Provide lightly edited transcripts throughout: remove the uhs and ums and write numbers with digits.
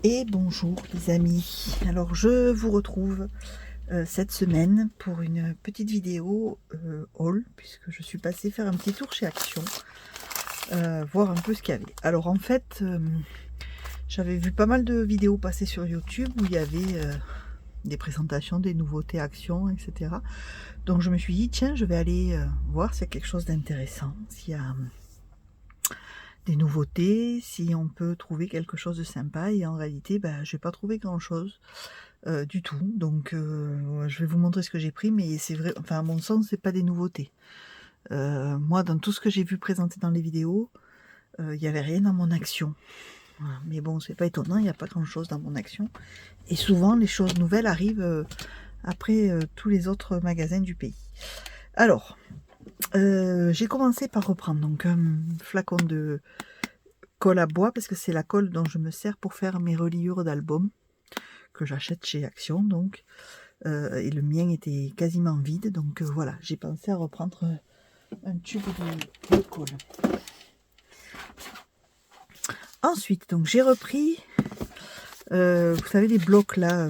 Et bonjour les amis, alors je vous retrouve cette semaine pour une petite vidéo haul, puisque je suis passée faire un petit tour chez Action, voir un peu ce qu'il y avait. Alors en fait, j'avais vu pas mal de vidéos passer sur YouTube où il y avait des présentations, des nouveautés Action, etc. Donc je me suis dit, tiens, je vais aller voir s'il y a quelque chose d'intéressant, s'il y a des nouveautés, si on peut trouver quelque chose de sympa. Et en réalité, je n'ai pas trouvé grand chose du tout. Donc je vais vous montrer ce que j'ai pris, mais c'est vrai, enfin à mon sens, c'est pas des nouveautés. Moi, dans tout ce que j'ai vu présenter dans les vidéos, il n'y avait rien dans mon Action. Voilà. Mais bon, c'est pas étonnant, il n'y a pas grand chose dans mon Action. Et souvent, les choses nouvelles arrivent après tous les autres magasins du pays. Alors, j'ai commencé par reprendre donc un flacon de colle à bois, parce que c'est la colle dont je me sers pour faire mes reliures d'albums que j'achète chez Action. Donc et le mien était quasiment vide, donc voilà, j'ai pensé à reprendre un tube de colle. Ensuite, donc j'ai repris vous savez les blocs là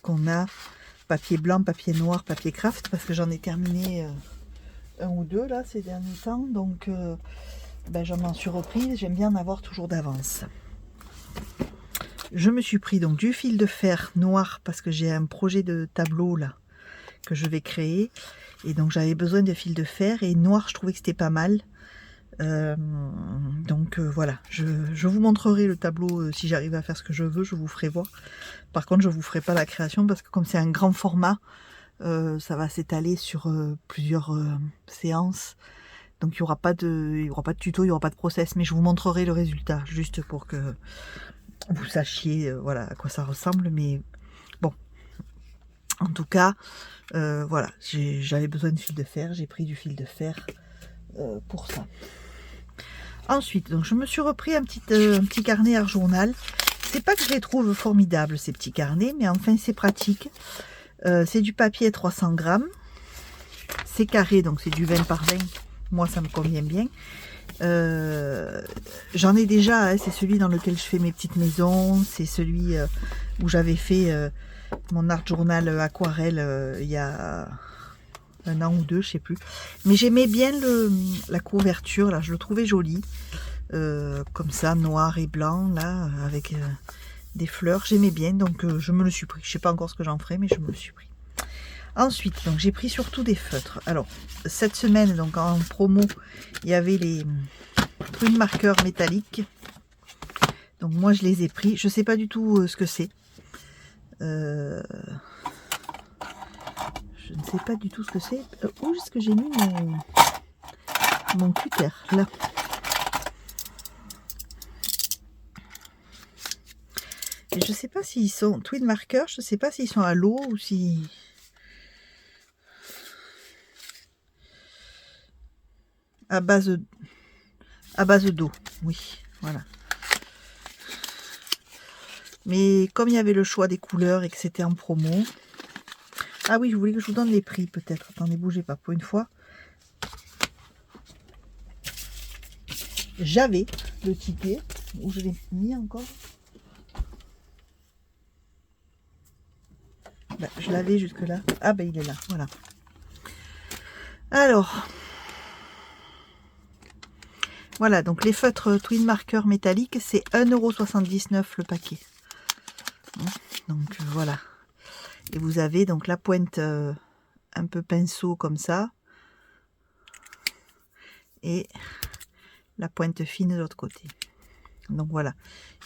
qu'on a, papier blanc, papier noir, papier craft, parce que j'en ai terminé un ou deux là ces derniers temps, donc j'en suis repris. J'aime bien en avoir toujours d'avance. Je me suis pris donc du fil de fer noir, parce que j'ai un projet de tableau là que je vais créer, et donc j'avais besoin de fil de fer, et noir je trouvais que c'était pas mal. Voilà, je vous montrerai le tableau si j'arrive à faire ce que je veux, je vous ferai voir. Par contre, je vous ferai pas la création, parce que comme c'est un grand format, ça va s'étaler sur plusieurs séances. Donc il n'y aura pas de tuto, il n'y aura pas de process, mais je vous montrerai le résultat, juste pour que vous sachiez voilà à quoi ça ressemble. Mais bon, en tout cas, voilà, j'avais besoin de fil de fer, j'ai pris du fil de fer pour ça. Ensuite, donc je me suis repris un petit carnet art journal. C'est pas que je les trouve formidables ces petits carnets, mais enfin c'est pratique. C'est du papier 300 grammes. C'est carré, donc c'est du 20 par 20. Moi, ça me convient bien. J'en ai déjà, hein, c'est celui dans lequel je fais mes petites maisons. C'est celui où j'avais fait mon art journal aquarelle il y a un an ou deux, je sais plus. Mais j'aimais bien la couverture, là, je le trouvais joli. Comme ça, noir et blanc, là, avec des fleurs. J'aimais bien, donc je me le suis pris. Je sais pas encore ce que j'en ferai, mais je me le suis pris. Ensuite, donc j'ai pris surtout des feutres. Alors, cette semaine, donc en promo, il y avait les twin marqueurs métalliques. Donc moi, je les ai pris. Je sais pas du tout ce que c'est. Je ne sais pas du tout ce que c'est. Où est-ce que j'ai mis mon cutter là? Et je sais pas s'ils sont twin marqueurs. Je sais pas s'ils sont à l'eau ou si... à base d'eau, oui, voilà. Mais comme il y avait le choix des couleurs et que c'était en promo... Ah oui, je voulais que je vous donne les prix peut-être. Attendez, bougez pas pour une fois. J'avais le ticket, où je l'ai mis encore. Je l'avais jusque là. Ah il est là, voilà. Alors... Voilà, donc les feutres twin marqueurs métalliques, c'est 1,79 € le paquet. Donc voilà. Et vous avez donc la pointe un peu pinceau comme ça. Et la pointe fine de l'autre côté. Donc voilà.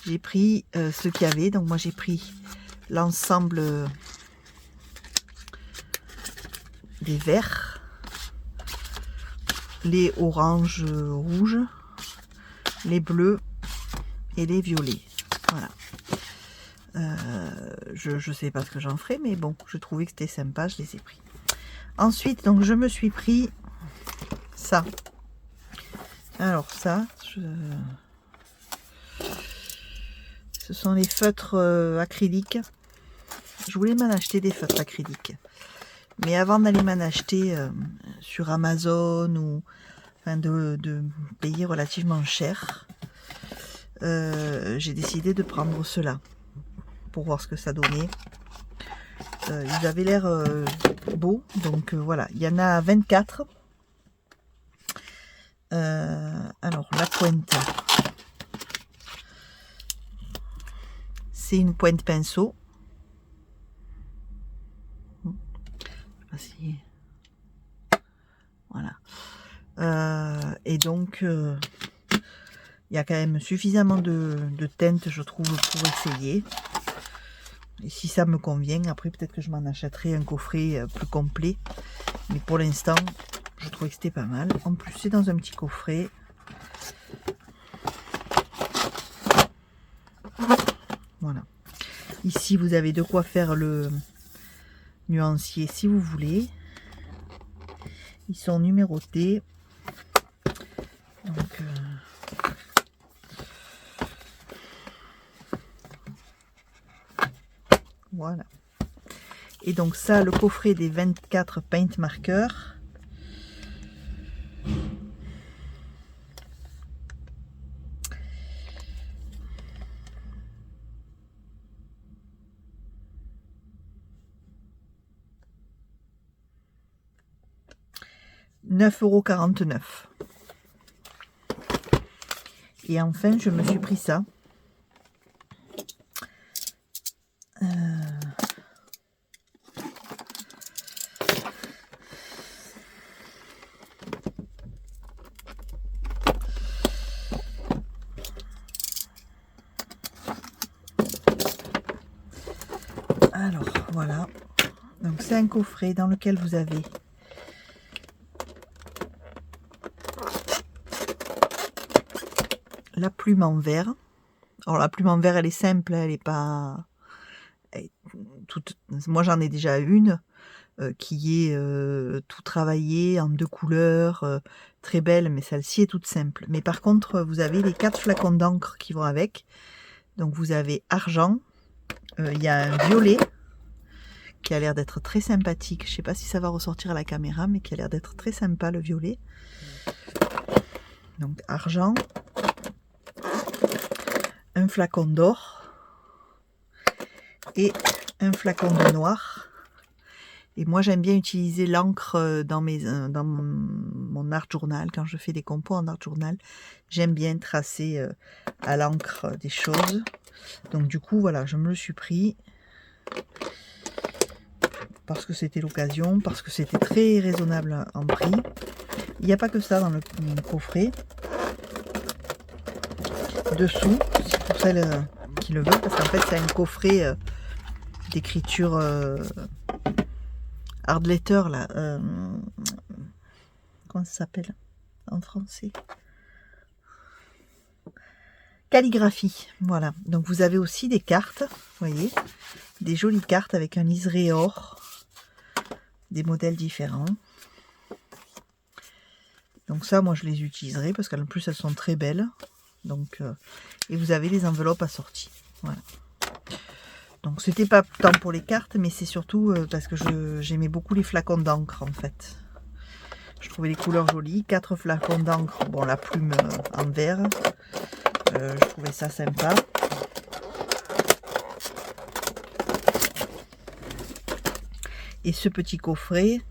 J'ai pris ce qu'il y avait. Donc moi j'ai pris l'ensemble des verts. Les oranges rouges. Les bleus et les violets. Voilà. Je sais pas ce que j'en ferai, mais bon, je trouvais que c'était sympa, je les ai pris. Ensuite, donc je me suis pris ça. Alors ça, ce sont les feutres acryliques. Je voulais m'en acheter des feutres acryliques, mais avant d'aller m'en acheter sur Amazon ou enfin de payer relativement cher, j'ai décidé de prendre cela pour voir ce que ça donnait. Ils avaient l'air beaux, donc voilà, il y en a 24. Alors la pointe, c'est une pointe pinceau. Voilà. Et donc il y a quand même suffisamment de teintes, je trouve, pour essayer. Et si ça me convient, après peut-être que je m'en achèterai un coffret plus complet. Mais pour l'instant, je trouvais que c'était pas mal. En plus, c'est dans un petit coffret. Voilà. Ici, vous avez de quoi faire le nuancier si vous voulez. Ils sont numérotés. Donc, voilà. Et donc ça, le coffret des 24 paint marqueurs. €9,49. Et enfin, je me suis pris ça. Alors, voilà. Donc, c'est un coffret dans lequel vous avez la plume en verre. Alors, la plume en verre, elle est simple, elle est pas... Elle est toute... Moi, j'en ai déjà une qui est tout travaillée en 2 couleurs, très belle, mais celle-ci est toute simple. Mais par contre, vous avez les 4 flacons d'encre qui vont avec. Donc, vous avez argent, il y a un violet, qui a l'air d'être très sympathique. Je ne sais pas si ça va ressortir à la caméra, mais qui a l'air d'être très sympa, le violet. Donc argent, un flacon d'or et un flacon de noir. Et moi j'aime bien utiliser l'encre dans mon art journal. Quand je fais des compos en art journal, j'aime bien tracer à l'encre des choses. Donc du coup voilà, je me le suis pris. Parce que c'était l'occasion, parce que c'était très raisonnable en prix. Il n'y a pas que ça dans le coffret. Dessous, c'est pour celles qui le veulent, parce qu'en fait c'est un coffret d'écriture hard letter là. Comment ça s'appelle en français? Calligraphie, voilà. Donc vous avez aussi des cartes, vous voyez, des jolies cartes avec un liseré or. Des modèles différents. Donc ça, moi, je les utiliserai parce qu'en plus, elles sont très belles. Donc, et vous avez les enveloppes assorties. Voilà. Donc, c'était pas tant pour les cartes, mais c'est surtout parce que j'aimais beaucoup les flacons d'encre, en fait. Je trouvais les couleurs jolies. 4 flacons d'encre. Bon, la plume en verre. Je trouvais ça sympa. Et ce petit coffret,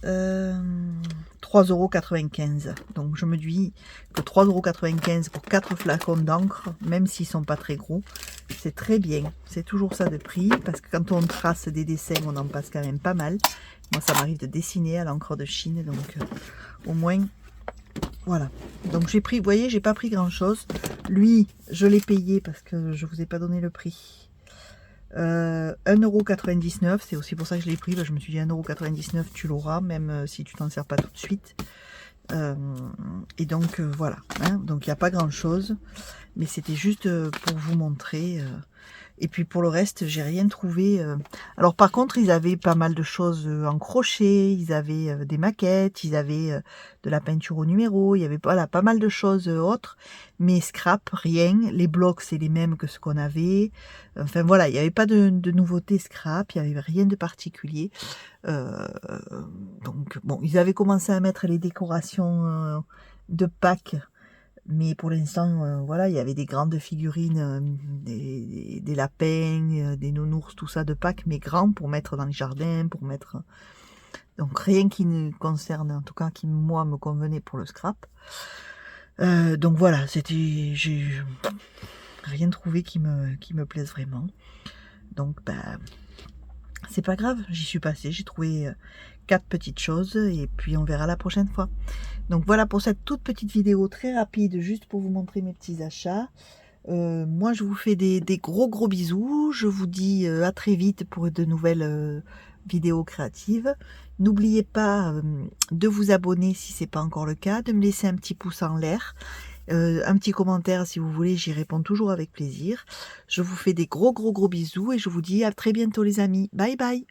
3,95 €. Donc je me dis que 3,95 € pour 4 flacons d'encre, même s'ils sont pas très gros, c'est très bien. C'est toujours ça de prix, parce que quand on trace des dessins, on en passe quand même pas mal. Moi, ça m'arrive de dessiner à l'encre de Chine, donc au moins, voilà. Donc j'ai pris, vous voyez, j'ai pas pris grand chose. Lui, je l'ai payé parce que je vous ai pas donné le prix. 1,99 €, c'est aussi pour ça que je l'ai pris. Je me suis dit 1,99 €, tu l'auras, même si tu t'en sers pas tout de suite. Et donc voilà, hein. Donc il n'y a pas grand chose, mais c'était juste pour vous montrer. Et puis pour le reste, j'ai rien trouvé. Alors par contre, ils avaient pas mal de choses en crochet, ils avaient des maquettes, ils avaient de la peinture au numéro, il y avait voilà, pas mal de choses autres, mais scrap, rien. Les blocs, c'est les mêmes que ce qu'on avait. Enfin voilà, il n'y avait pas de nouveautés scrap, il n'y avait rien de particulier. Donc bon, ils avaient commencé à mettre les décorations de Pâques Mais pour l'instant, voilà, il y avait des grandes figurines, des lapins, des nounours, tout ça de Pâques, mais grands pour mettre dans les jardins, pour mettre... Donc rien qui ne concerne, en tout cas qui moi me convenait pour le scrap. Donc voilà, j'ai rien trouvé qui me plaise vraiment. Donc bah, c'est pas grave, j'y suis passée, j'ai trouvé 4 petites choses et puis on verra la prochaine fois. Donc voilà pour cette toute petite vidéo très rapide, juste pour vous montrer mes petits achats. Moi je vous fais des gros bisous, je vous dis à très vite pour de nouvelles vidéos créatives. N'oubliez pas de vous abonner si c'est pas encore le cas, de me laisser un petit pouce en l'air, un petit commentaire si vous voulez, j'y réponds toujours avec plaisir. Je vous fais des gros bisous et je vous dis à très bientôt les amis, bye bye.